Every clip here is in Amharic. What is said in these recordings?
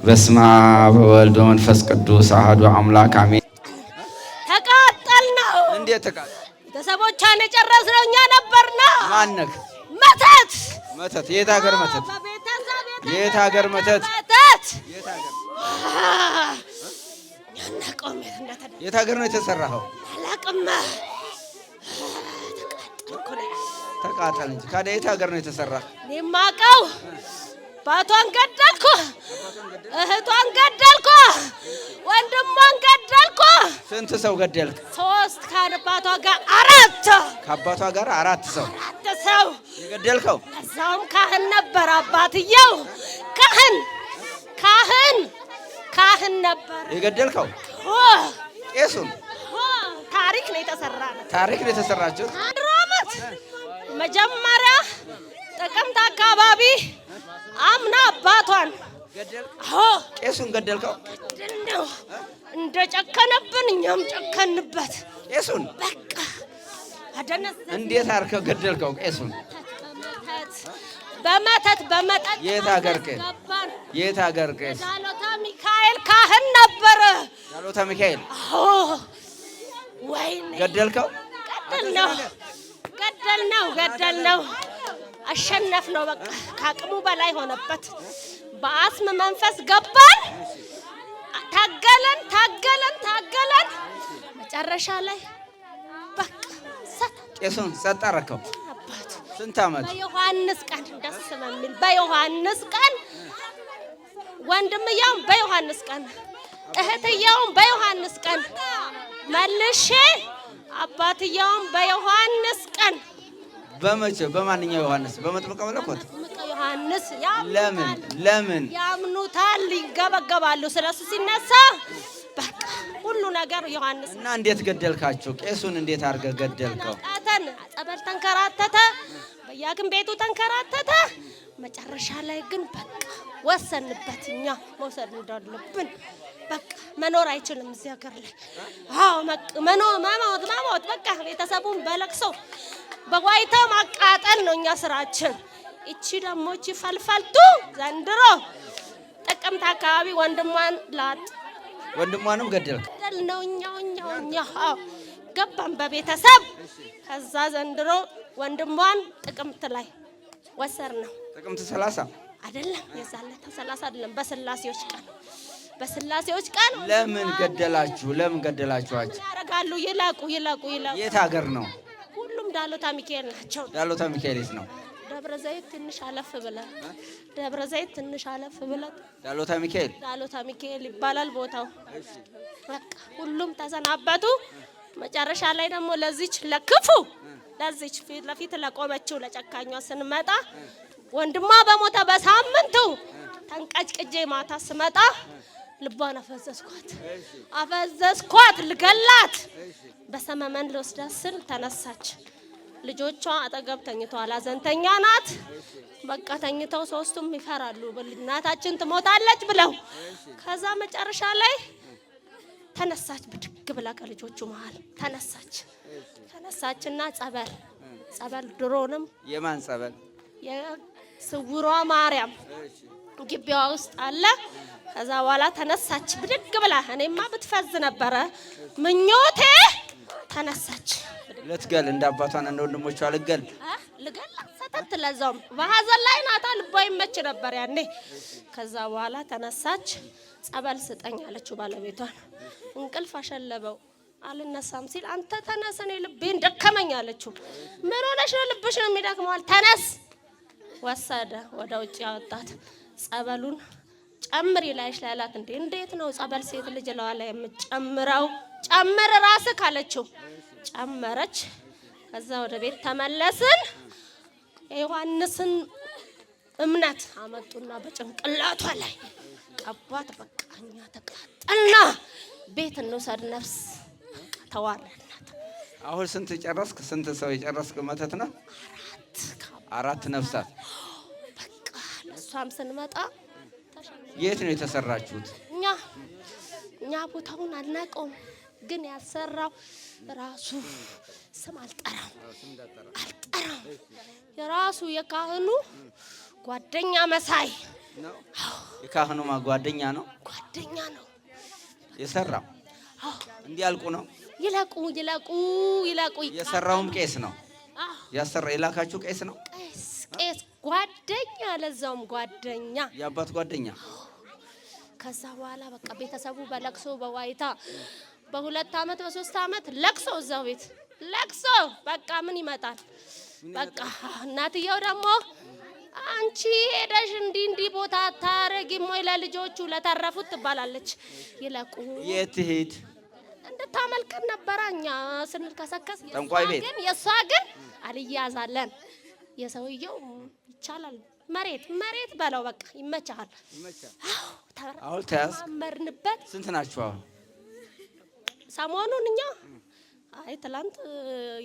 በስመ አብ ወወልድ ወመንፈስ ቅዱስ አሐዱ አምላክ አሜን። ተቃጠልና እንዴት ተቃጠል? ቤተሰቦቿን የጨረስነው እኛ ነበርና። ማነክ? መተት መተት? የት ሀገር መተት? የት ሀገር መተት? የት ሀገር? የት ሀገር ነው የተሰራኸው? አላቅም። ተቃጠል እንጂ ካዲያ የት ሀገር ነው የተሰራህ? እኔ የማውቀው አባቷን ገደልኩ፣ እህቷን ገደልኩ፣ ወንድሟን ገደልኩ። ስንት ሰው ገደልክ? 3 ከአባቷ ጋር 4። ከአባቷ ጋር 4 ሰው 4 ሰው የገደልከው? እዛውም ካህን ነበር አባትየው። ካህን ነበር የገደልከው? ቄሱን? ታሪክ ነው የተሰራነው። ታሪክ ነው የተሰራችሁት? አንድ ዓመት መጀመሪያ ጥቅምት አካባቢ አምና አባቷን ቄሱን ገደልከው? ገደልነው። እንደጨከነብን እኛም ጨከንበት። ቄሱን በቃ አደነዘ። እንዴት አድርገው ገደልከው ቄሱን? በመተት በመጠጥ። የት ሀገር ቄስ? የት ሀገር ቄስ? ዳሎታ ሚካኤል ካህን ነበረ። ዳሎታ ሚካኤል? ወይኔ ገደልከው? ገደልነው። አሸነፍነው። በቃ ከአቅሙ በላይ ሆነበት። በአስም መንፈስ ገባን። ታገለን። መጨረሻ ላይ በቃ ቄሱን ሰጥ አደረከው? ስንት ዓመት? በዮሐንስ ቀን ደስ በሚል በዮሐንስ ቀን ወንድምየውም በዮሐንስ ቀን እህትየውም በዮሐንስ ቀን መልሼ አባትየውም በዮሐንስ ቀን። በመቼ? በማንኛው ዮሐንስ? በመጥምቀ መለኮት ዮሐንስ። ለምን ያምኑታል፣ ይገበገባሉ ስለሱ ሲነሳ። በቃ ሁሉ ነገር ዮሐንስ። እና እንዴት ገደልካቸው? ቄሱን እንዴት አድርገህ ገደልከው? ጸበል ተንከራተተ፣ በየሐኪም ቤቱ ተንከራተተ። መጨረሻ ላይ ግን በቃ ወሰንበት እኛ መውሰድ እንዳለብን። በቃ መኖር አይችልም እዚህ ሀገር ላይ። መሞት በቃ ቤተሰቡን በለቅሶ በዋይታ ማቃጠል ነው እኛ ስራችን። እቺ ደግሞ እቺ ፈልፈልቱ ዘንድሮ ጥቅምት አካባቢ ወንድሟንም ገደልክ? ነው እኛ ገባን በቤተሰብ። ከዛ ዘንድሮ ወንድሟን ጥቅምት ላይ ወሰር ነው። ጥቅምት 30 አይደለም፣ የዛለታ 30 አይደለም፣ በስላሴዎች ቀን። ለምን ገደላችኋቸው? ያረጋሉ ይላቁ። የት ሀገር ነው? ሁሉም ዳሎታ ሚካኤል ናቸው። ዳሎታ ሚካኤል ነው? ደብረ ዘይት ትንሽ አለፍ ብለህ ዳሎታ ሚካኤል ይባላል ቦታው። በቃ ሁሉም ተሰናበቱ። መጨረሻ ላይ ደግሞ ለዚች ፊት ለፊት ለቆመችው ለጨካኟ ስንመጣ ወንድሟ በሞተ በሳምንቱ ተንቀጭቅጄ ማታ ስመጣ ልቧን አፈዘዝኳት ልገላት። በሰመመን ልወስዳት ስል ተነሳች። ልጆቿ አጠገብ ተኝተዋል። አዘንተኛ ናት። በቃ ተኝተው 3ቱም ይፈራሉ፣ እናታችን ትሞታለች ብለው። ከዛ መጨረሻ ላይ ተነሳች፣ ብድግ ብላ ከልጆቹ መሃል ተነሳችና ጸበል ድሮንም የማን ጸበል? የስውሯ ማርያም ግቢዋ ውስጥ አለ። ከዛ በኋላ ተነሳች ብድግ ብላ። እኔማ ብትፈዝ ነበረ ምኞቴ። ተነሳች ልትገል እንደ አባቷን እንደ ወንድሞቿ ልገል ሰተት። ለዛውም በሐዘን ላይ ናታ። ልቧ ይመች ነበር ያኔ። ከዛ በኋላ ተነሳች። ጸበል ስጠኝ አለችው ባለቤቷን። እንቅልፍ አሸለበው። አልነሳም ሲል አንተ ተነስ፣ እኔ ልቤን ደከመኝ አለችው። ምን ሆነሽ ነው? ልብሽ ነው የሚደክመው። ተነስ። ወሰደ፣ ወደ ውጭ ያወጣት። ጸበሉን ጨምሪ ላይሽ ላይ አላት። እንዴት ነው ጸበል ሴት ልጅ ለዋላ የምትጨምረው? ጨምር ራስህ ካለችው ጨመረች። ከዛ ወደ ቤት ተመለስን። የዮሐንስን እምነት አመጡና በጭንቅላቷ ላይ ቀቧት። በቃ እኛ ተቃጠልና ቤት እንውሰድ፣ ነፍስ ተዋረድናት። አሁን ስንት ጨረስክ? ስንት ሰው የጨረስክ መተት ነው? 4 ነፍሳት። በቃ ለሷም ስንመጣ የት ነው የተሰራችሁት? እኛ ቦታውን አልናቀውም፣ ግን ያሰራው ራሱ ስም አልጠራም። የራሱ የካህኑ ጓደኛ መሳይ ነው። የካህኑ ጓደኛ ነው። ጓደኛ ነው የሰራው። እንዲያልቁ ነው። ይለቁ። የሰራውም ቄስ ነው። ያሰራ የላካችሁ ቄስ ነው። ቄስ ጓደኛ፣ ለዛውም ጓደኛ፣ የአባት ጓደኛ። ከዛ በኋላ በቃ ቤተሰቡ በለቅሶ በዋይታ በ2 ዓመት በ3 ዓመት ለቅሶ፣ እዛው ቤት ለቅሶ። በቃ ምን ይመጣል? በቃ እናትየው ደግሞ አንቺ ሄደሽ እንዲህ ቦታ ታረጊም ወይ ለልጆቹ ለተረፉት ትባላለች። ይለቁ የት ሄድ እንድታመልከን ነበረ እኛ ስንልከሰከስ። ጠንቋይ ቤት ግን የሷ ግን አልያዛለን። የሰውየው ይቻላል። መሬት በለው በቃ ይመቻል። አሁን ተያዝ መርንበት። ስንት ናችሁ አሁን? ሰሞኑን እኛ ትላንት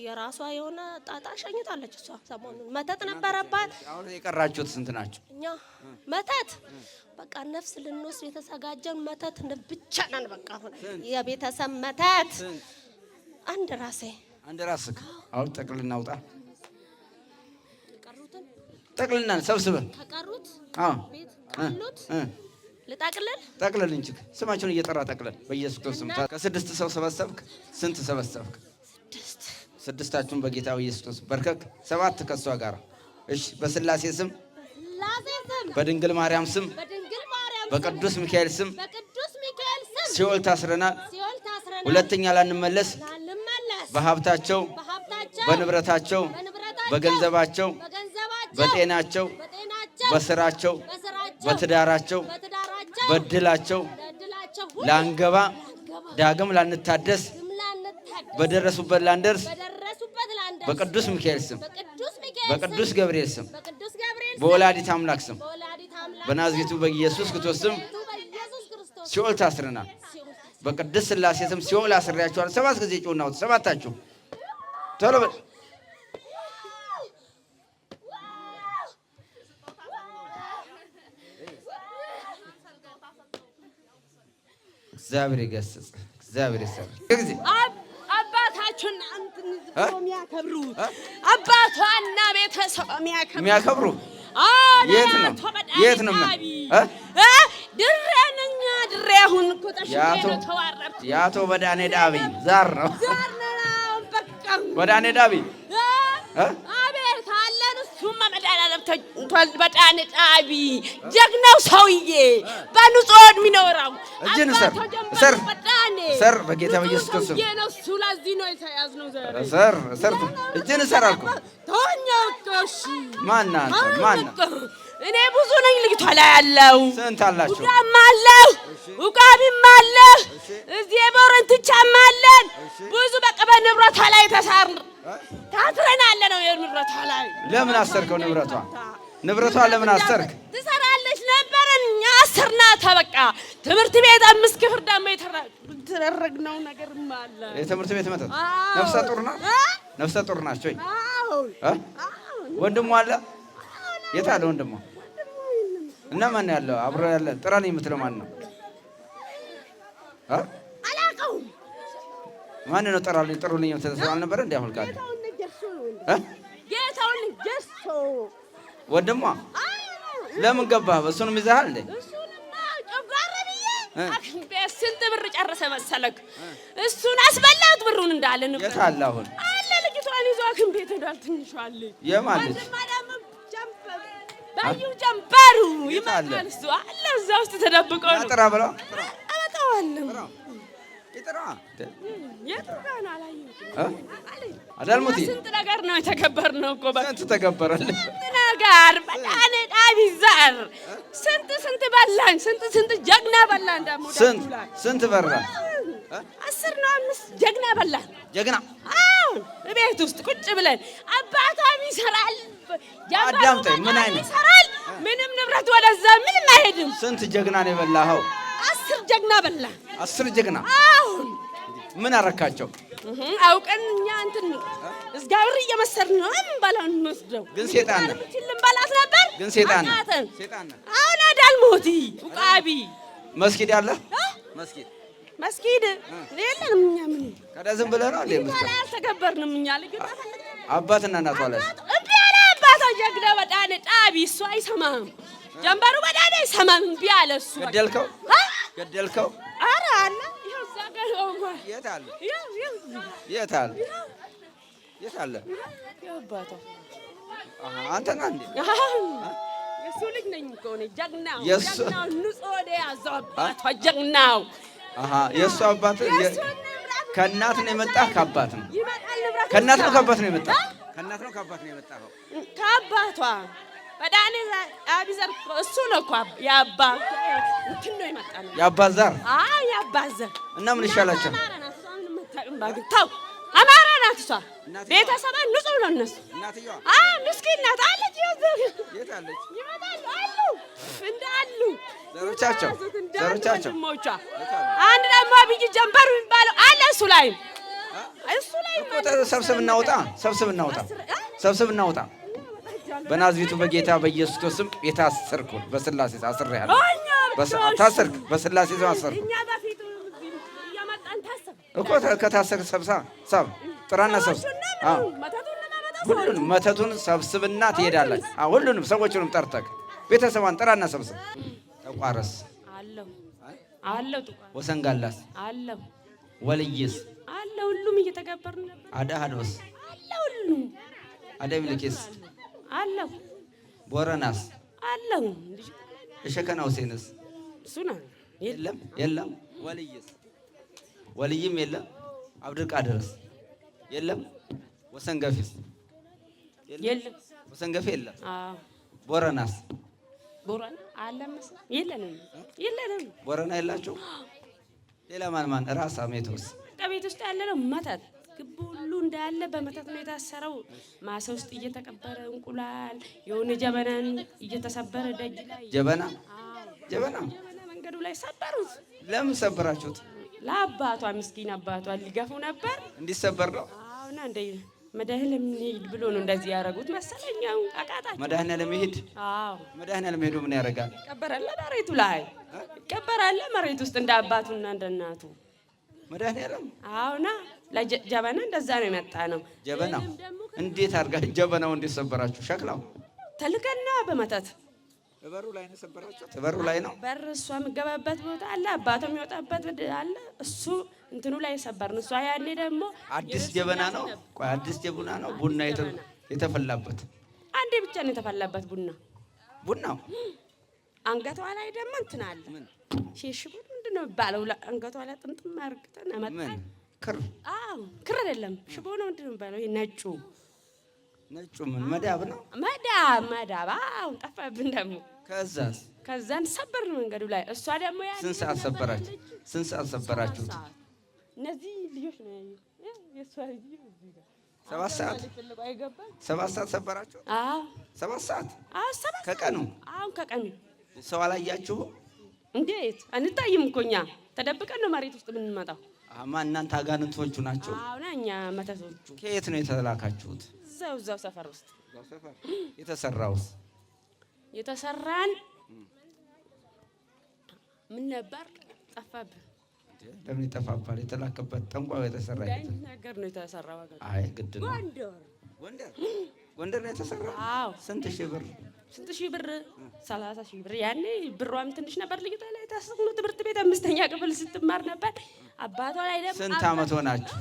የራሷ የሆነ ጣጣ ሸኝታለች። እሷ ሰሞኑን መተት ነበረባት። አሁን የቀራችሁት ስንት ናችሁ? እኛ መተት በቃ ነፍስ ልንወስድ የተዘጋጀን መተት ብቻ ነን። በቃ አሁን የቤተሰብ መተት አንድ ራስህ አሁን ጠቅልል እናውጣ። ጠቅልልና ሰብስበን ከቀሩት ቤት ካሉት ጠቅልል እንጂ ስማቸውን እየጠራ ጠቅልል። በኢየሱስ ክርስቶስ ከ6 ሰው ሰበሰብክ። ስንት ሰበሰብክ? 6። በጌታ በኢየሱስ ክርስቶስ በርከክ። 7 ከሷ ጋር እሺ። በስላሴ ስም፣ በድንግል ማርያም ስም፣ በቅዱስ ሚካኤል ስም ሲኦል ታስረናል። ሁለተኛ ላንመለስ። በሀብታቸው፣ በንብረታቸው፣ በገንዘባቸው፣ በጤናቸው፣ በስራቸው፣ በትዳራቸው፣ በድላቸው ላንገባ ዳግም ላንታደስ በደረሱበት ላንደርስ በቅዱስ ሚካኤል ስም፣ በቅዱስ ገብርኤል ስም፣ በወላዲት አምላክ ስም፣ በናዝሬቱ በኢየሱስ ክርስቶስ ስም ሲኦል ታስረናል። በቅዱስ ሥላሴ ስም ሲኦል አስሬያችኋል። 7 ጊዜ ጮና አውጡ። 7ታችሁ ቶሎ በል። እግዚአብሔር ይገስጽ። እግዚአብሔር ይሰራ። ጊዜ አባታችን አንተን የሚያከብሩ አባቷና ቤተሰብ የሚያከብሩ የት ነው? ድሬነኛ ድሬ አሁን እኮ ተሽሎ ተዋረድኩ። የአቶ በዳኔ ዳቢ ዛር ነው። በቃ በዳኔ ዳቢ አቤት አለን። እሱማ መድኃኒዓለም ተንቷል። በዳኔ ዳቢ ጀግናው ሰውዬ በንጹህ የሚኖረው እጅን ሰር በጌታ በኢየሱስ ክርስቶስ እሱ ለዚህ ነው የተያዝነው። ሰር እጅን ሰር አልኩ። ተወኛውሽ ማን እኔ ብዙ ነኝ። ልጅቷ ላይ ያለው ስንት አላችሁ? ኡቃም አለው፣ ኡቃቢም አለው፣ እዚህ ቦረንትቻም አለን። ብዙ በቃ በንብረቷ ላይ ታስረናል ነው የንብረቷ ላይ። ለምን አሰርከው? ንብረቷ ለምን አሰርክ? ትሰራለች ነበረን እኛ አሰርናት። በቃ ትምህርት ቤት 5 ክፍል ደግሞ የተደረግነው ነገርም አለ። የትምህርት ቤት መተት ነፍሰ ጡር ናቸው። ወንድሟ አለ። የት አለ ወንድሟ? እና ማን ያለው አብሮ ያለ? ጥራን የምትለው ማን ነው? አላውቀውም። ማን ነው? ጥሩልኝ ተሰው አልነበረ እንዴ? አሁን ካለ ጌታውን ጀሶ ወንድሟ ለምን ገባህ? እሱንም ይዘሃል እንዴ? እሱንማ ጨጓራብዬ ስንት ብር ጨረሰ መሰለክ? እሱን አስበላሁት ብሩን እንዳለ ነው። የት አለ አሁን? አለ ልጅቷን ይዞ አክም ቤት ሄዷል። ትንሿል የማን ልጅ? ባዩ ጀምበሩ ይመጣል። እሱ አለ እዛ ውስጥ ተደብቆ ነው። ጥራ ብለው አመጣዋለሁ። ይጥራ የት ጋር ነው? አላየሁትም። አዳልሞት ስንት ነገር ነው የተከበርነው እኮ። ስንት ተከበረልህ? ስንት ነገር በጣም ዳቢዛር ስንት በላን። ስንት ጀግና በላን። ደግሞ ስንት በላን? 10 ነው 5 ጀግና በላን። ጀግና ቤት ውስጥ ቁጭ ብለን አባቷም ይሰራል። አዳምጠኝ። ምን አይነት ይሰራል? ምንም ንብረት ወደዛ ምንም አይሄድም። ስንት ጀግና ነው የበላኸው? 10 ጀግና በላን። 10 ጀግና። አሁን ምን አረካቸው? አውቀን እኛ እንትን እግዚአብሔር እየመሰልን ነው እንበላን እንወስደው። ግን ሴጣን ነው ልንበላት ነበር። ግን ሴጣን ነው። አሁን አዳልሞቲ ኡቃቢ መስጊድ ያለ መስጊድ መስጊድ የለንም እኛ ምን ከዳ ዝም ብለህ ነው እንዴ? መስጊድ አልተገበርንም እኛ ልጅና አባትና እናቷ ላይ እምቢ አለ። አባቷ ጀግና በጣም ጣቢ እሱ አይሰማም። ጀንበሩ በዳዳ አይሰማም። እምቢ አለ እሱ። ገደልከው? ኧረ አለ ይኸው እዛ ጋር ነው። የት አለ? የት አለ? የት አለ? አባቷ አንተ ነህ እንዴ? የእሱ ልጅ ነኝ እኮ እኔ። ጀግናው ንጹህ ወደ ያዘው አባቷ ጀግናው። የእሱ አባት ከእናት ነው የመጣህ? ከአባት ነው? ከእናት ነው ከአባት ነው የመጣህ? ከእናት ነው ከአባት ነው የመጣኸው? ከአባቷ በዳኔ አቢዘር እሱ ነው እኮ የአባት እንትን ነው የመጣ ነው። የአባት ዘር? አዎ የአባት ዘር። እና ምን ይሻላቸው? ተው አማራ ናት እሷ። ቤተሰባ ንጹህ ነው እነሱ። እናትየዋ ምስኪን ናት አለች። የት አለች? ይመጣሉ አሉ እንዳሉ ዘሮቻቸው አንድ ደግሞ አብይ ጀንበሩ የሚባለው አለ። እሱ ላይ ሰብስብ እናውጣ በናዝሬቱ በጌታ በኢየሱስ ክርስቶስ የታሰርኩ በስላሴ አስሬሃለሁ። ታሰርክ፣ በስላሴ አሰርኩ እኮ። ከታሰርክ ሰብ ጥራና ሰብስብ። ሁሉንም መተቱን ሰብስብና ትሄዳለች። ሁሉንም ሰዎቹንም ጠርተክ ቤተሰቧን ጥራና ሰብስብ። ተቋረስ አለው ወሰንጋላስ አለው ወልይስ አለው ሁሉም እየተገበርን ነበር። አዳሃዶስ አለው ሁሉም አደብልኬስ አለው ቦረናስ አለው እሸከናው ሴንስ ሱና የለም ወልይም የለም። አብዱልቃድርስ የለም። ወሰንገፊስ የለም። ወሰንገፊ የለም። ቦረናስ የለንም። ቦረና የላችሁ? ሌላ ማን? ራስ አሜቶስ ከቤት ውስጥ ያለ ነው። መተት ግቡ ሁሉ እንዳለ በመተት ነው የታሰረው። ማሳ ውስጥ እየተቀበረ እንቁላል የሆነ ጀበናን እየተሰበረ ደጅ ላይ ጀበና መንገዱ ላይ ሰበሩት። ለምን ሰበራችሁት? ለአባቷ ምስኪን አባቷ ሊገፉ ነበር እንዲሰበር ነው። አሁን እንደ መድኃኒዓለም ሄድ ብሎ ነው እንደዚህ ያደረጉት መሰለኝ። አቃታቸው። መድኃኒዓለም ሄድ? አዎ መድኃኒዓለም ሄዶ ምን ያደርጋል? ይቀበራል መሬቱ ላይ ይቀበራል መሬት ውስጥ እንደ አባቱና እንደ እናቱ መድኃኒዓለም። አዎና ለጀበና እንደዛ ነው የመጣ ነው። ጀበና እንዴት አድርጋ ጀበናው እንዴት ሰበራችሁ? ሸክላው ተልከና በመተት በሩ ላይ ነው ሰበራችሁት? በሩ ላይ ነው በር እሷ የምትገባበት ቦታ አለ፣ አባቷ የሚወጣበት አለ። እሱ እንትኑ ላይ ሰበርን። እሷ ያኔ ደግሞ አዲስ ጀበና ነው። ቆይ አዲስ ጀበና ነው ቡና የተፈላበት? አንዴ ብቻ ነው የተፈላበት ቡናው። አንገቷ ላይ ደግሞ እንትን አለ። ሼሽቡ ምንድን ነው የሚባለው? አንገቷ ላይ ጥምጥም አድርገን አመጣን። ክር? አዎ ክር አይደለም ሽቦ ነው። ምንድን ነው የሚባለው? ይሄ ነጩ ምን መዳብ ነው? መዳብ። አዎ ጠፋብን ደግሞ። ከዛን ሰበርን መንገዱ ላይ። እሷ ደግሞ ያ ስንት ሰዓት ሰበራችሁት? እነዚህ ልጆች ነው የእሷ ልጅ 7 ሰዓት 7 ሰዓት ሰበራችሁት? አዎ 7 ሰዓት። አዎ 7 ከቀኑ? አዎ ከቀኑ። ሰው አላያችሁ? እንዴት አንታይም እኮ እኛ ተደብቀን ነው መሬት ውስጥ የምንመጣው። እናንተ አጋንንቶቹ ናቸው? አዎ እኛ መተቶቹ። ከየት ነው የተላካችሁት? እዛው ሰፈር ውስጥ። የተሰራውስ? የተሰራን ምን ነበር? ጠፋብህ። ለምን ይጠፋባል? የተላከበት ጠንቋይ የተሰራ ነገር ነው የተሰራው። አይ ግድ ነው። ጎንደር ነው የተሰራው? አዎ። ስንት ሺህ ብር? 30 ሺህ ብር። ያኔ ብሯም ትንሽ ነበር። ልጅቷ ላይ ታስቀምጡ ትምህርት ቤት 5ኛ ክፍል ስትማር ነበር። አባቷ ላይ ደግሞ ስንት ዓመት ሆናችሁ?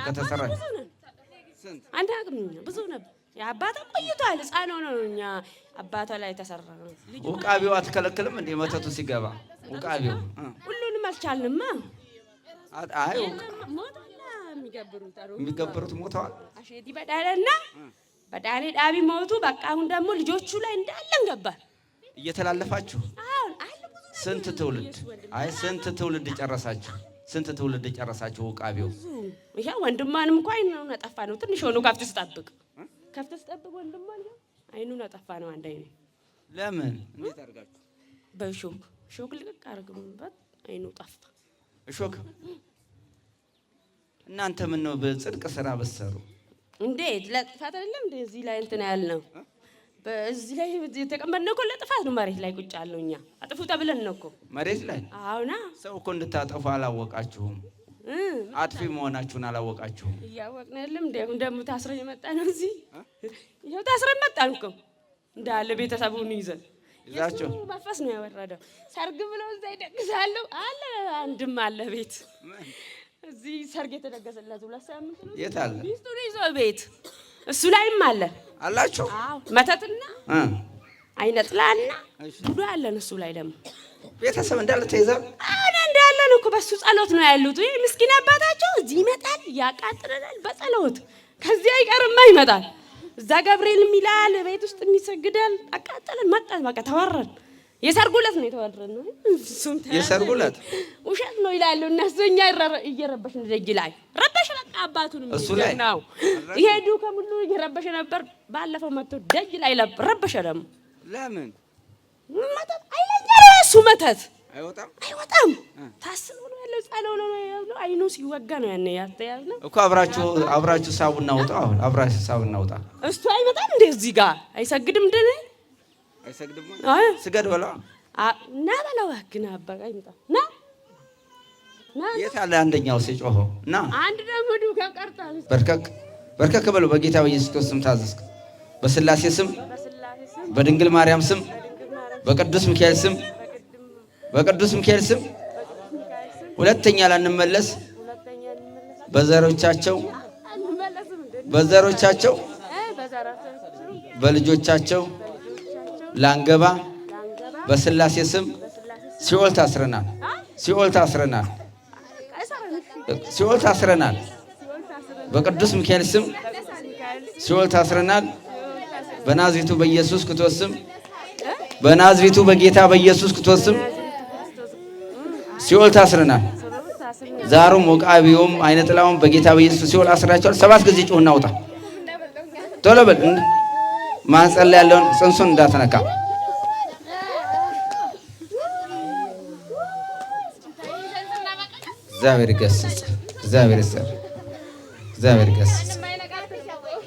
ከተሰራች? አንድ አቅም ብዙ ነበር። የአባቷ ቆይቷል። ሕፃን ሆኖ ነው እኛ አባቷ ላይ ተሰራ ነው። ውቃቢው አትከለክልም እንዴ? መተቱ ሲገባ ውቃቢው ሁሉንም አልቻልንማ። አይ የሚገብሩት ሞተዋል። አሸቲ በዳለና በዳኔ ዳቢ ሞቱ። በቃ አሁን ደግሞ ልጆቹ ላይ እንዳለን ገባል። እየተላለፋችሁ ስንት ትውልድ ጨረሳችሁ? ስንት ትውልድ ጨረሳችሁ? ውቃቢው ይሄ ወንድሟንም እኮ አይኑን አጠፋ ነው። ትንሽ ሆኖ ከፍት ስጠብቅ ወንድሟን አይኑን አጠፋ ነው። አንድ አይኑ። ለምን? እንዴት አድርጋችሁ? በሾክ ልቅቅ አድርገንበት አይኑ ጠፋ። እሾክ? እናንተ ምን ነው በጽድቅ ስራ በሰሩ? እንዴት ለጥፋት አይደለም እንዴ? እዚህ ላይ እንትን ያልነው በዚህ ላይ የተቀመጥነው እኮ ለጥፋት ነው። መሬት ላይ ቁጭ ያለው እኛ አጥፉ ተብለን ነው እኮ መሬት ላይ። አዎና ሰው እኮ እንድታጠፉ አላወቃችሁም። አጥፊ መሆናችሁን አላወቃችሁም። እያወቅን አይደለም እንደሙ ታስረን የመጣ ነው። እዚህ ይኸው ታስረን መጣን እኮ እንዳለ ቤተሰቡን ይዛቸው መንፈስ ነው ያወረደው። ሰርግ ብለው እዛ ይደግሳሉ አለ። አንድም አለ ቤት እዚህ ሰርግ የተደገሰለት 2 ሳምንት ነው። የት አለ? ሚስቱን ይዞ ቤት እሱ ላይም አለ አላችሁ? አዎ መተትና አይነጥላና ዱዱ አለን። እሱ ላይ ደግሞ ቤተሰብ እንዳለ ተይዘው እንዳለን እኮ በሱ ጸሎት ነው ያሉት። ይሄ ምስኪን አባታቸው እዚህ ይመጣል፣ ያቃጥለናል በጸሎት ከዚህ አይቀርማ ይመጣል። እዛ ገብርኤል ይላል፣ ቤት ውስጥ ይሰግዳል። አቃጥለን መጣን፣ በቃ ተወረን። የሰርጉ ዕለት ነው የተወረን ነው። የሰርጉ ዕለት ውሸት ነው ይላሉ እነሱ። እኛ እየረበሽን ደጅ ላይ ረበሽ በቃ አባቱንም እሱ ላይ ነው ይሄዱ ከሙሉ እየረበሽ ነበር። ባለፈው መጥቶ ደጅ ላይ ረበሸ። ደግሞ ለምን መተት አይለኛ ራሱ መተት አይወጣም ታስቦ ነው ያለው። ጸለው ነው ያለው። አይኑ ሲወጋ ነው ያኔ ያስተያዝነው እኮ አብራችሁ ሳቡና ወጣ። አሁን አብራችሁ ሳቡና ወጣ። እሱ አይመጣም እንደ እዚህ ጋር አይሰግድም። እንደኔ አይሰግድም። ስገድ በለው እና በለው ግን አባጋ ይመጣ ና የት አለ አንደኛው ሲጮኸው ና አንድ ደግሞ ዱካ ቀርጣ በርከክ በለው። በጌታ በኢየሱስ ክርስቶስ ስም ታዘዝክ። በስላሴ ስም፣ በድንግል ማርያም ስም፣ በቅዱስ ሚካኤል ስም፣ በቅዱስ ሚካኤል ስም ሁለተኛ ላንመለስ በዘሮቻቸው በልጆቻቸው ላንገባ በስላሴ ስም ሲኦል ታስረናል። በቅዱስ ሚካኤል ስም ሲኦል ታስረናል። በናዝሬቱ በኢየሱስ ክርስቶስ ስም በናዝሬቱ በጌታ በኢየሱስ ክርስቶስ ስም ሲኦል ታስረናል። ዛሩም ወቃቢውም አይነ ጥላውም በጌታ በኢየሱስ ሲኦል አስራቸዋል። 7 ጊዜ ጮህና ውጣ። ቶሎ በል። ማህፀን ላይ ያለውን ጽንሱን እንዳትነካ። እግዚአብሔር ይገስጽ። እግዚአብሔር ይገስጽ።